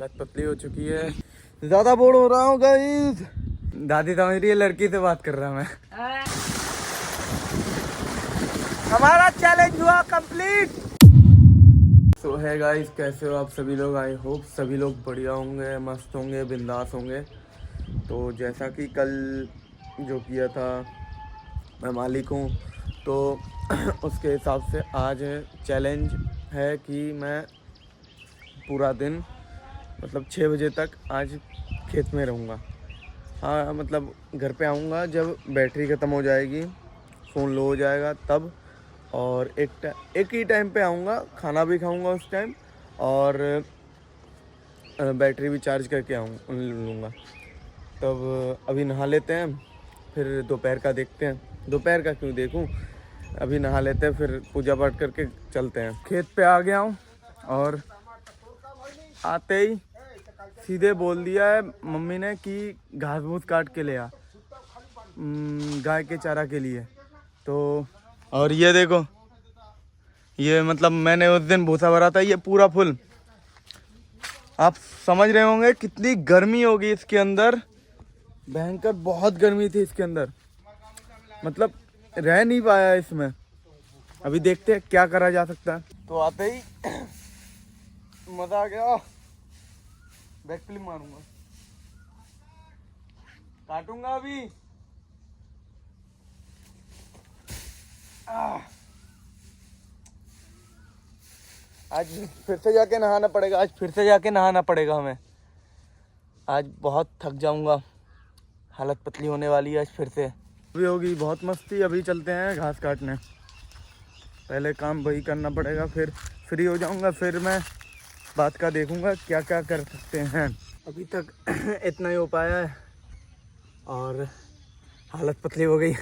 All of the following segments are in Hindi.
हालत पतली हो चुकी है, ज्यादा बोर हो रहा हूँ गाइस। दादी समझ रही है लड़की से बात कर रहा मैं। हमारा चैलेंज हुआ कंप्लीट। सो है गाइस, कैसे हो आप सभी लोग? आई होप सभी लोग बढ़िया होंगे, मस्त होंगे, बिंदास होंगे। तो जैसा कि कल जो किया था मैं मालिक हूँ, तो उसके हिसाब से आज चैलेंज है कि मैं पूरा दिन मतलब 6 बजे तक आज खेत में रहूँगा। हाँ मतलब घर पे आऊँगा जब बैटरी ख़त्म हो जाएगी, फ़ोन लो हो जाएगा तब, और एक ही टाइम पे आऊँगा, खाना भी खाऊँगा उस टाइम, और बैटरी भी चार्ज करके लूँगा। तब अभी नहा लेते हैं, फिर दोपहर का देखते हैं। दोपहर का क्यों देखूं, अभी नहा लेते हैं, फिर पूजा पाठ करके चलते हैं। खेत पे आ गया हूँ और आते ही सीधे बोल दिया है मम्मी ने कि घास भूस काट के ले आ गाय के चारा के लिए। तो और ये देखो, ये मतलब मैंने उस दिन भूसा भरा था, ये पूरा फुल। आप समझ रहे होंगे कितनी गर्मी होगी इसके अंदर, भयंकर बहुत गर्मी थी इसके अंदर, मतलब रह नहीं पाया इसमें। अभी देखते हैं क्या करा जा सकता है। तो आते ही मजा आ गया, बैक फ्लिप मारूंगा, काटूंगा अभी। आज फिर से जाके नहाना पड़ेगा, हमें। आज बहुत थक जाऊंगा, हालत पतली होने वाली है आज फिर से। अभी होगी बहुत मस्ती। अभी चलते हैं घास काटने, पहले काम वही करना पड़ेगा, फिर फ्री हो जाऊंगा, फिर मैं बात का देखूंगा क्या क्या कर सकते हैं। अभी तक इतना ही हो पाया है और हालत पतली हो गई।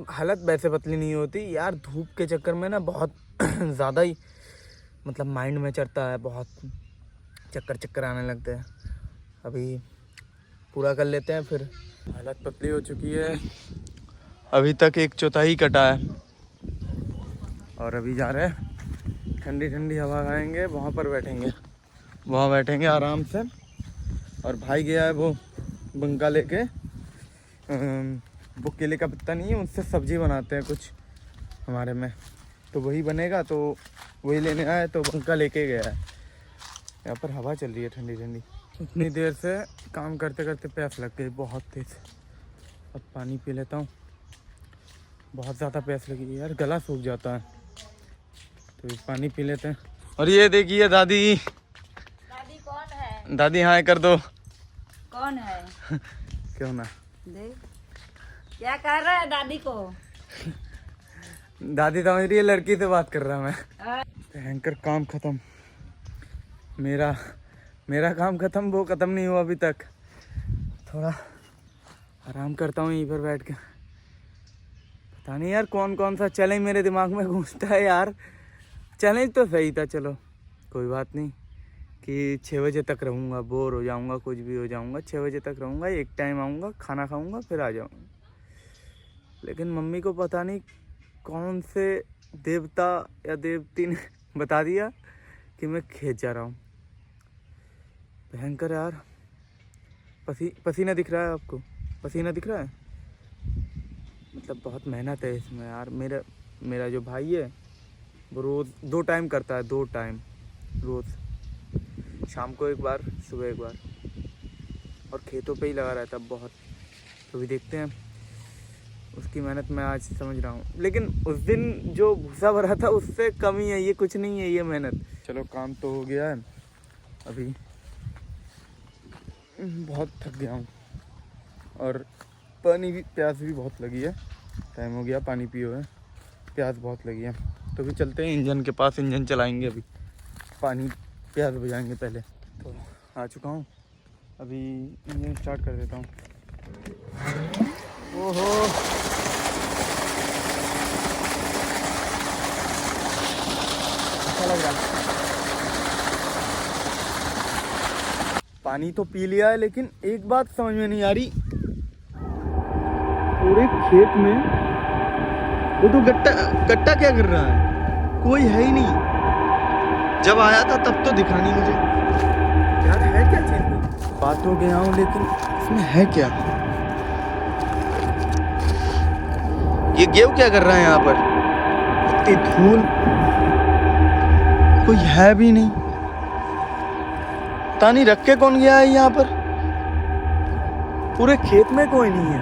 हालत वैसे पतली नहीं होती यार, धूप के चक्कर में ना बहुत ज़्यादा ही मतलब माइंड में चढ़ता है, बहुत चक्कर आने लगते हैं। अभी पूरा कर लेते हैं, फिर हालत पतली हो चुकी है। अभी तक 1/4 कटा है और अभी जा रहे हैं ठंडी ठंडी हवा खाएंगे, वहाँ पर बैठेंगे आराम से। और भाई गया है वो बंका लेके, वो केले का पत्ता नहीं है, उससे सब्जी बनाते हैं कुछ हमारे में, तो वही बनेगा, तो वही लेने आया, तो बंका लेके गया है। यहाँ पर हवा चल रही है ठंडी ठंडी। इतनी देर से काम करते करते प्यास लग गई बहुत तेज़। अब पानी पी लेता हूँ, बहुत ज़्यादा प्यास लगी है यार, गला सूख जाता है, तो पानी पी लेते हैं। और ये देखिए दादी कौन है? दादी हाय कर दो। कौन है? क्यों ना, देख क्या कर रहा है दादी को। दादी समझ रही है लड़की से बात कर रहा मैं। भयंकर काम खत्म, मेरा काम खत्म, वो खत्म नहीं हुआ अभी तक। थोड़ा आराम करता हूँ यहीं पर बैठ के। पता नहीं यार कौन कौन सा चैलेंज मेरे दिमाग में घूमता है यार। चैलेंज तो सही था, चलो कोई बात नहीं, कि 6 बजे तक रहूँगा, बोर हो जाऊँगा, कुछ भी हो जाऊँगा, 6 बजे तक रहूँगा, एक टाइम आऊँगा, खाना खाऊँगा, फिर आ जाऊँगा। लेकिन मम्मी को पता नहीं कौन से देवता या देवती ने बता दिया कि मैं खेत जा रहा हूँ। भयंकर यार, पसीना दिख रहा है आपको? पसीना दिख रहा है, मतलब बहुत मेहनत है इसमें यार। मेरा जो भाई है वो रोज़ 2 टाइम करता है, 2 टाइम रोज़, शाम को एक बार, सुबह एक बार, और खेतों पे ही लगा रहता है बहुत। तो भी देखते हैं, उसकी मेहनत मैं आज समझ रहा हूँ, लेकिन उस दिन जो भूसा भरा था उससे कम ही है, ये कुछ नहीं है ये मेहनत। चलो काम तो हो गया है, अभी बहुत थक गया हूँ और प्यास भी बहुत लगी है। टाइम हो गया पानी पियो है, प्यास बहुत लगी है। तो भी चलते हैं इंजन के पास, इंजन चलाएंगे, अभी पानी प्यास बुझाएंगे पहले। तो आ चुका हूँ, अभी इंजन स्टार्ट कर देता हूँ। ओहो अच्छा लग रहा है। पानी तो पी लिया है, लेकिन एक बात समझ में नहीं आ रही, पूरे खेत में वो तो गट्टा क्या कर रहा है, कोई है ही नहीं। जब आया था तब तो दिखा नहीं मुझे, क्या पा तो गया हूँ, लेकिन इसमें है क्या? ये गेहूं क्या कर रहा है यहाँ पर? इतनी धूल, कोई है भी नहीं। पता नहीं रख के कौन गया है यहाँ पर। पूरे खेत में कोई नहीं है,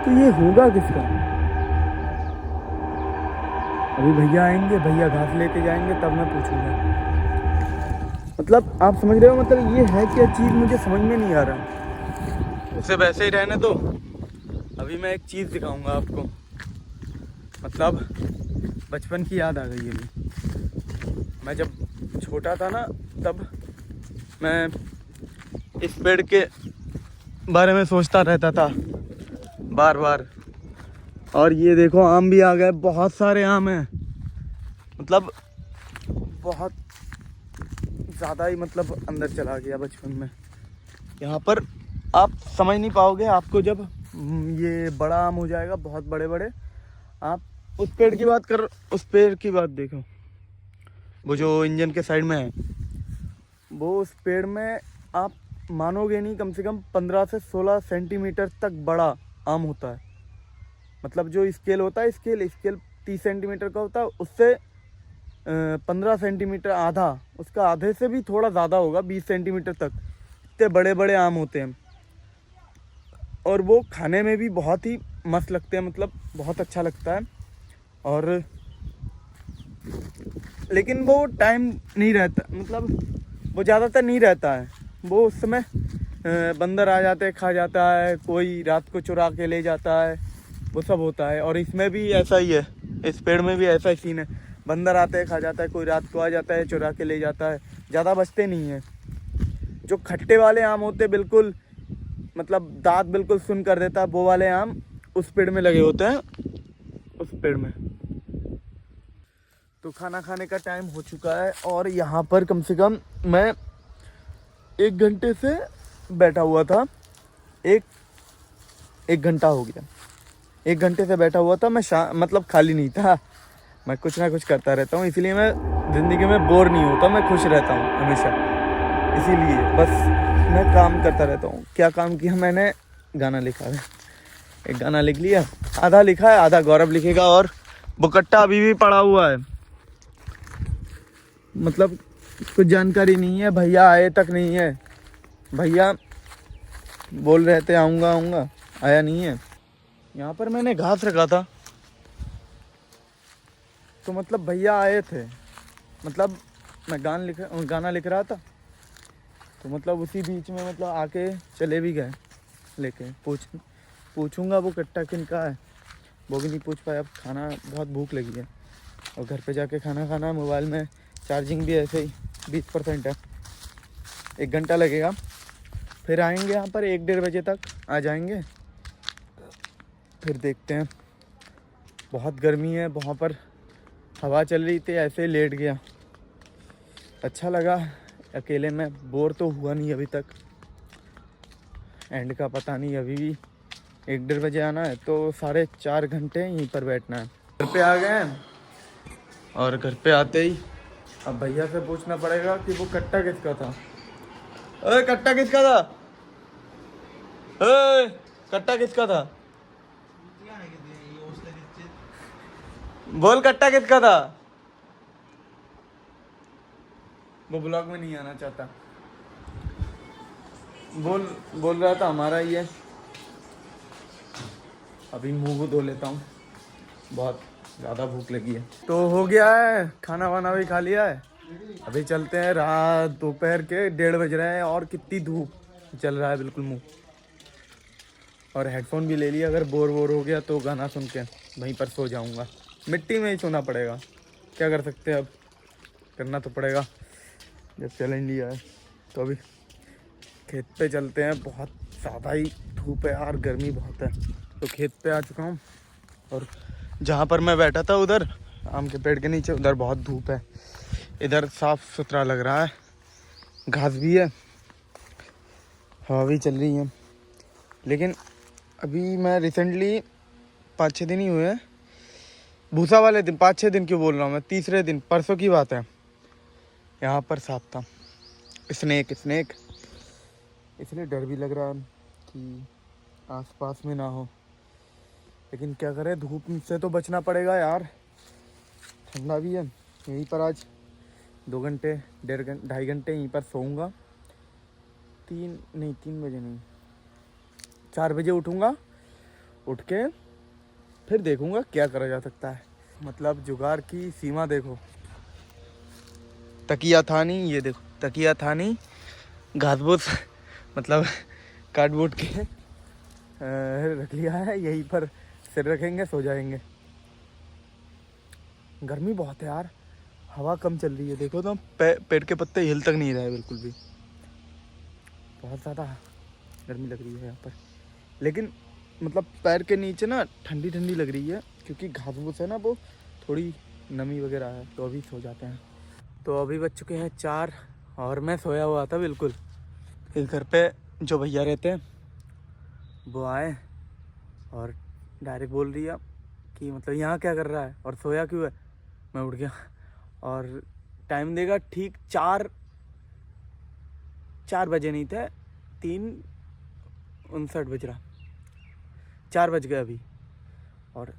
तो ये होगा किसका? अभी भैया आएंगे, भैया घास लेके जाएंगे, तब मैं पूछूंगा। मतलब आप समझ रहे हो, मतलब ये है क्या चीज़, मुझे समझ में नहीं आ रहा। उसे वैसे ही रहने दो। अभी मैं एक चीज़ दिखाऊंगा आपको। मतलब बचपन की याद आ गई अभी। मैं जब छोटा था ना, तब मैं इस पेड़ के बारे में सोचता रहता था बार बार। और ये देखो आम भी आ गए, बहुत सारे आम हैं। मतलब बहुत ज़्यादा ही मतलब अंदर चला गया बचपन में। यहाँ पर आप समझ नहीं पाओगे, आपको जब ये बड़ा आम हो जाएगा, बहुत बड़े बड़े, आप उस पेड़ की बात कर, उस पेड़ की बात देखो, वो जो इंजन के साइड में है, वो उस पेड़ में आप मानोगे नहीं, कम से कम 15 से 16 सेंटीमीटर तक बड़ा आम होता है। मतलब जो स्केल होता है, स्केल 30 सेंटीमीटर का होता है, उससे 15 सेंटीमीटर, आधा, उसका आधे से भी थोड़ा ज़्यादा होगा, 20 सेंटीमीटर तक। इतने बड़े बड़े आम होते हैं, और वो खाने में भी बहुत ही मस्त लगते हैं, मतलब बहुत अच्छा लगता है। और लेकिन वो टाइम नहीं रहता, मतलब वो ज़्यादातर नहीं रहता है। वो उस समय बंदर आ जाते हैं, खा जाता है, कोई रात को चुरा के ले जाता है, वो सब होता है। और इसमें भी ऐसा ही है, इस पेड़ में भी ऐसा ही सीन है। बंदर आते हैं, खा जाता है, कोई रात को आ जाता है, चुरा के ले जाता है, ज़्यादा बचते नहीं हैं। जो खट्टे वाले आम होते, बिल्कुल मतलब दांत बिल्कुल सुन कर देता है, वो वाले आम उस पेड़ में लगे होते हैं, उस पेड़ में। तो खाना खाने का टाइम हो चुका है, और यहाँ पर कम से कम मैं 1 घंटे से बैठा हुआ था। एक घंटा हो गया, 1 घंटे से बैठा हुआ था मैं। मतलब खाली नहीं था, मैं कुछ ना कुछ करता रहता हूँ, इसलिए मैं ज़िंदगी में बोर नहीं होता, मैं खुश रहता हूँ हमेशा। इसीलिए बस मैं काम करता रहता हूँ। क्या काम किया मैंने? गाना लिखा है। एक गाना लिख लिया, आधा लिखा है, आधा गौरव लिखेगा, और बुकट्टा अभी भी पड़ा हुआ है। मतलब कुछ जानकारी नहीं है, भैया आए तक नहीं है। भैया बोल रहे थे आऊँगा आऊँगा, आया नहीं है। यहाँ पर मैंने घास रखा था, तो मतलब भैया आए थे। मतलब मैं गाना लिख रहा था, तो मतलब उसी बीच में मतलब आके चले भी गए लेके। पूछूंगा वो कट्टा किन का है, वो भी नहीं पूछ पाया। अब खाना, बहुत भूख लगी है, और घर पे जाके खाना खाना है। मोबाइल में चार्जिंग भी ऐसे ही 20% है। 1 घंटा लगेगा, फिर आएंगे यहाँ पर 1-1:30 बजे तक आ जाएंगे। फिर देखते हैं। बहुत गर्मी है, वहाँ पर हवा चल रही थी, ऐसे ही लेट गया। अच्छा लगा अकेले में, बोर तो हुआ नहीं अभी तक। एंड का पता नहीं, अभी भी 1-1:30 बजे आना है, तो 4.5 घंटे यहीं पर बैठना है। घर पे आ गए हैं, और घर पे आते ही अब भैया से पूछना पड़ेगा कि वो कट्टा किसका था। अरे कट्टा किसका था? अरे कट्टा किसका था? बोल कट्टा किसका था? वो ब्लॉग में नहीं आना चाहता। बोल रहा था हमारा ही है। अभी मुंह धो लेता हूँ, बहुत ज़्यादा भूख लगी है। तो हो गया है, खाना वाना भी खा लिया है। अभी चलते हैं। रात दोपहर के 1:30 बज रहे हैं, और कितनी धूप चल रहा है बिल्कुल मुँह। और हेडफोन भी ले लिया, अगर बोर हो गया तो गाना सुन के वहीं पर सो जाऊँगा। मिट्टी में ही सोना पड़ेगा, क्या कर सकते हैं, अब करना तो पड़ेगा जब चैलेंज लिया है। तो अभी खेत पे चलते हैं। बहुत ज़्यादा ही धूप है यार, गर्मी बहुत है। तो खेत पे आ चुका हूँ, और जहाँ पर मैं बैठा था उधर आम के पेड़ के नीचे, उधर बहुत धूप है। इधर साफ़ सुथरा लग रहा है, घास भी है, हवा भी चल रही है। लेकिन अभी मैं रिसेंटली 5-6 दिन ही हुए हैं, भूसा वाले दिन, 5-6 दिन क्यों बोल रहा हूँ मैं, 3रे दिन, परसों की बात है, यहाँ पर सांप था। स्नेक इसलिए डर भी लग रहा है कि आसपास में ना हो, लेकिन क्या करें, धूप से तो बचना पड़ेगा यार। ठंडा भी है। यहीं पर आज 2 घंटे 2.5 घंटे यहीं पर सोऊंगा। 3 बजे नहीं, 4 बजे उठूंगा। उठ के फिर देखूंगा क्या करा जा सकता है। मतलब जुगाड़ की सीमा देखो। तकिया था नहीं, ये देखो तकिया था नहीं, घास फूस मतलब कार्डबोर्ड के रख लिया है। यहीं पर सिर रखेंगे, सो जाएंगे। गर्मी बहुत है यार, हवा कम चल रही है। देखो तो पेड़ के पत्ते हिल तक नहीं रहे बिल्कुल भी। बहुत ज़्यादा गर्मी लग रही है यहाँ पर। लेकिन मतलब पैर के नीचे ना ठंडी ठंडी लग रही है, क्योंकि घास फूस है ना, वो थोड़ी नमी वगैरह है, तो अभी सो जाते हैं। तो अभी बज चुके हैं 4 और मैं सोया हुआ था बिल्कुल। फिर घर पे जो भैया रहते हैं वो आए और डायरेक्ट बोल दिया कि मतलब यहाँ क्या कर रहा है और सोया क्यों है। मैं उठ गया और टाइम देगा ठीक 4 बजे नहीं थे, 3:59 बज रहा, 4 बज गए अभी। और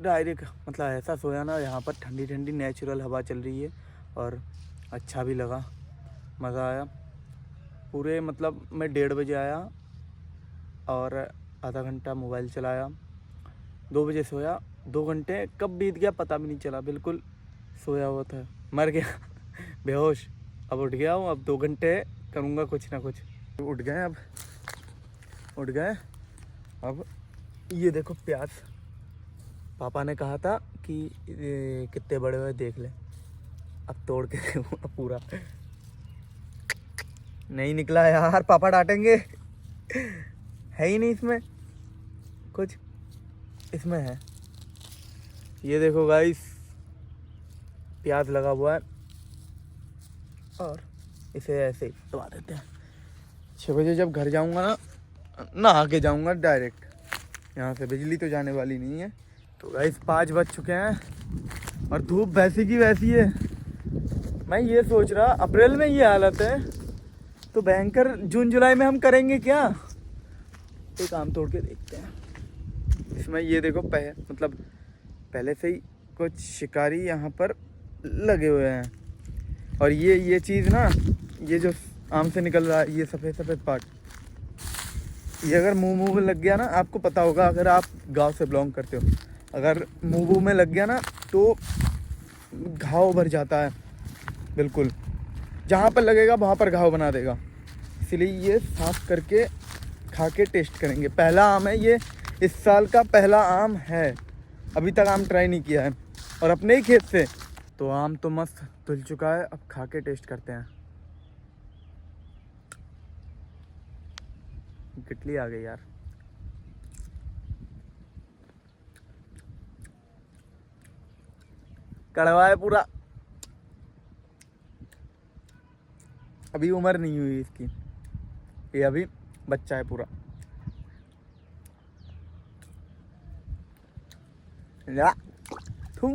डायरेक्ट मतलब ऐसा सोया ना, यहाँ पर ठंडी ठंडी नेचुरल हवा चल रही है और अच्छा भी लगा, मज़ा आया पूरे। मतलब मैं 1:30 बजे आया और आधा घंटा मोबाइल चलाया, 2 बजे सोया। 2 घंटे कब बीत गया पता भी नहीं चला, बिल्कुल सोया हुआ था, मर गया बेहोश। अब उठ गया हूँ, अब 2 घंटे करूँगा कुछ ना कुछ। उठ गए, अब उठ गए। अब ये देखो प्याज, पापा ने कहा था कि ये कितने बड़े हुए देख ले। अब तोड़ के देखूंगा पूरा। नहीं निकला यार, पापा डांटेंगे। है ही नहीं इसमें कुछ, इसमें है। ये देखो गाइस, प्याज लगा हुआ है और इसे ऐसे ही दबा देते हैं। 6 बजे जब घर जाऊंगा ना, नहा के जाऊंगा डायरेक्ट। यहाँ से बिजली तो जाने वाली नहीं है। तो गाइस 5 बज चुके हैं और धूप वैसी की वैसी है। मैं ये सोच रहा, अप्रैल में ये हालत है तो भयंकर जून जुलाई में हम करेंगे क्या। एक आम तोड़ के देखते हैं। इसमें ये देखो मतलब पहले से ही कुछ शिकारी यहाँ पर लगे हुए हैं। और ये चीज़ ना, ये जो आम से निकल रहा है, ये सफ़ेद सफ़ेद पार्ट, ये अगर मुंह में लग गया ना, आपको पता होगा अगर आप गांव से बिलोंग करते हो, अगर मुंह में लग गया ना तो घाव भर जाता है बिल्कुल। जहाँ पर लगेगा वहाँ पर घाव बना देगा। इसलिए ये साफ करके खा के टेस्ट करेंगे। पहला आम है ये, इस साल का पहला आम है। अभी तक आम ट्राई नहीं किया है और अपने ही खेत से। तो आम तो मस्त धुल चुका है, अब खा के टेस्ट करते हैं। गिटली आ गई यार। कड़वा है पूरा। अभी उम्र नहीं हुई इसकी, ये अभी बच्चा है पूरा। या थू,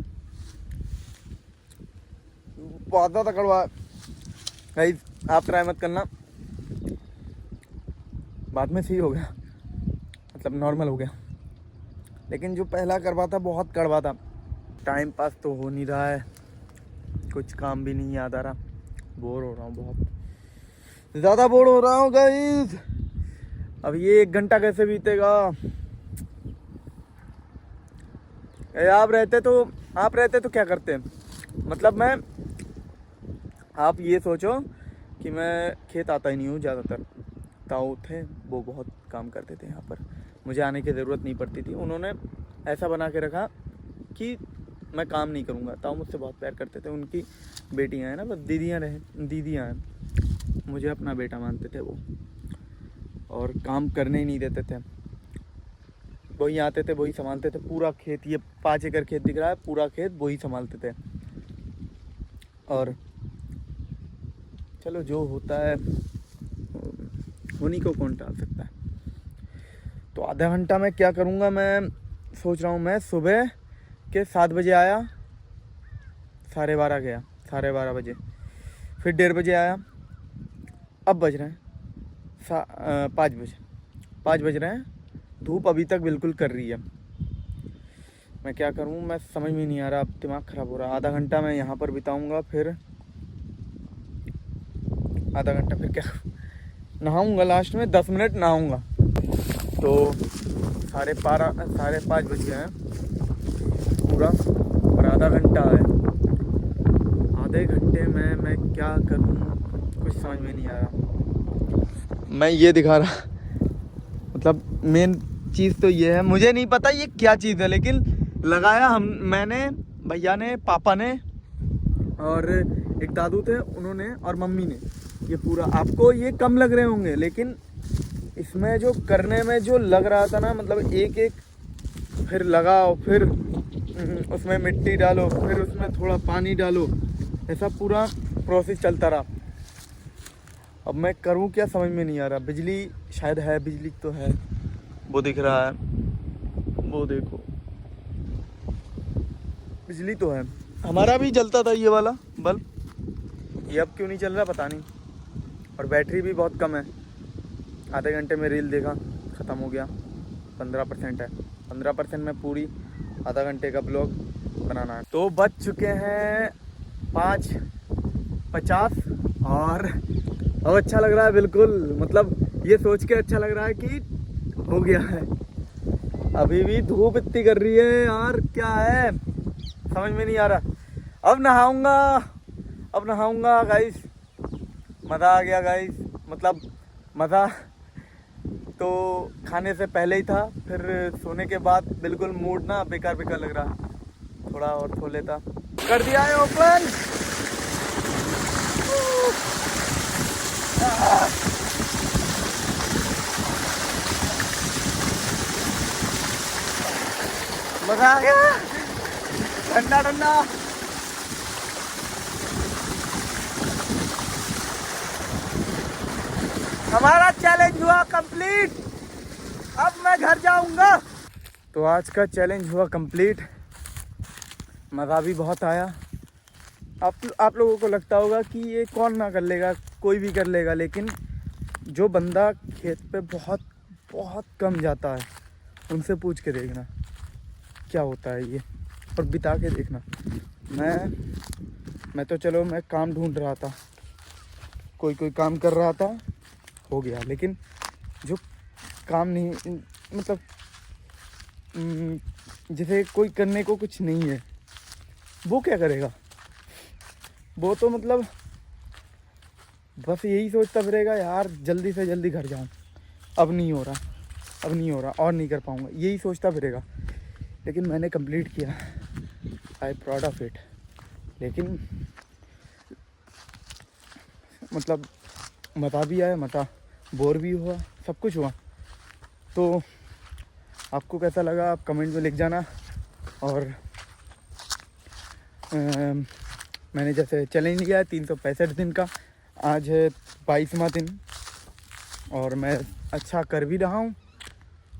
बहुत ज़्यादा कड़वा। गाइस आप ट्राई मत करना, बाद में सही हो गया, मतलब नॉर्मल हो गया। लेकिन जो पहला कड़वा था बहुत कड़वा था। टाइम पास तो हो नहीं रहा है, कुछ काम भी नहीं याद आ रहा। बोर हो रहा हूँ, बहुत ज़्यादा बोर हो रहा हूँ गाइस। अब ये 1 घंटा कैसे बीतेगा। आप रहते तो क्या करते हैं। मतलब आप ये सोचो कि मैं खेत आता ही नहीं हूँ ज़्यादातर। ताऊ थे, वो बहुत काम करते थे यहाँ पर, मुझे आने की ज़रूरत नहीं पड़ती थी। उन्होंने ऐसा बना के रखा कि मैं काम नहीं करूँगा। ताऊ मुझसे बहुत प्यार करते थे। उनकी बेटियाँ हैं ना, बस दीदियाँ हैं, मुझे अपना बेटा मानते थे वो, और काम करने ही नहीं देते थे। वही आते थे, वही संभालते थे पूरा खेत। ये 5 एकड़ खेत दिख रहा है, पूरा खेत वही संभालते थे। और चलो जो होता है उन्हीं को कौन टाल सकता है। तो आधा घंटा में क्या करूँगा, मैं सोच रहा हूँ। मैं सुबह के 7 बजे आया, 12:30 गया, 12:30 बजे, फिर 1:30 बजे आया, अब बज रहे हैं 5 बज रहे हैं। धूप अभी तक बिल्कुल कर रही है। मैं क्या करूं, मैं समझ में नहीं आ रहा, अब दिमाग ख़राब हो रहा है। आधा घंटा मैं यहाँ पर बिताऊंगा, फिर आधा घंटा फिर क्या नहाऊंगा, लास्ट में 10 मिनट नहाऊंगा। तो 5:30 बज गए हैं पूरा, और आधा घंटा है। आधे घंटे में मैं क्या करूं, कुछ समझ में नहीं आ रहा। मैं ये दिखा रहा, मतलब मेन चीज़ तो ये है, मुझे नहीं पता ये क्या चीज़ है, लेकिन लगाया मैंने, भैया ने, पापा ने और एक दादू थे उन्होंने और मम्मी ने। ये पूरा आपको ये कम लग रहे होंगे, लेकिन इसमें जो करने में जो लग रहा था ना, मतलब एक एक फिर लगाओ, फिर उसमें मिट्टी डालो, फिर उसमें थोड़ा पानी डालो, ऐसा पूरा प्रोसेस चलता रहा। अब मैं करूं क्या समझ में नहीं आ रहा। बिजली शायद है, बिजली तो है, वो दिख रहा है, वो देखो बिजली तो है। हमारा भी जलता था ये वाला बल्ब, ये अब क्यों नहीं चल रहा पता नहीं। और बैटरी भी बहुत कम है। आधे घंटे में रील देखा, ख़त्म हो गया। 15% है, 15% में पूरी आधा घंटे का ब्लॉग बनाना है। तो बज चुके हैं 5:50 और अब अच्छा लग रहा है बिल्कुल, मतलब ये सोच के अच्छा लग रहा है कि हो गया है। अभी भी धूप इतनी कर रही है यार, क्या है समझ में नहीं आ रहा। अब नहाऊंगा गाइस, मज़ा आ गया गाइस। मतलब मज़ा तो खाने से पहले ही था, फिर सोने के बाद बिल्कुल मूड ना बेकार लग रहा। थोड़ा और सो लेता। कर दिया है ओपन। मज़ा आ गया, ठंडा ठंडा। हमारा चैलेंज हुआ कंप्लीट। अब मैं घर जाऊंगा। तो आज का चैलेंज हुआ कंप्लीट, मज़ा भी बहुत आया। आप लोगों को लगता होगा कि ये कौन ना कर लेगा, कोई भी कर लेगा, लेकिन जो बंदा खेत पे बहुत बहुत कम जाता है उनसे पूछ के देखना क्या होता है ये, और बिता के देखना। मैं तो चलो मैं काम ढूंढ रहा था, कोई काम कर रहा था, हो गया। लेकिन जो काम नहीं, मतलब जिसे कोई करने को कुछ नहीं है, वो क्या करेगा। वो तो मतलब बस यही सोचता फिरेगा, यार जल्दी से जल्दी घर जाऊं, अब नहीं हो रहा और नहीं कर पाऊंगा, यही सोचता फिरेगा। लेकिन मैंने कंप्लीट किया, आई प्राउड ऑफ इट। लेकिन मतलब मज़ा भी आया, बोर भी हुआ, सब कुछ हुआ। तो आपको कैसा लगा आप कमेंट में लिख जाना। और मैंने जैसे चैलेंज लिया है 365 दिन का, आज है 22वां दिन और मैं अच्छा कर भी रहा हूँ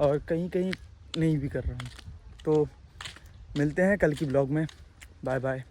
और कहीं नहीं भी कर रहा हूँ। तो मिलते हैं कल की ब्लॉग में। Bye bye.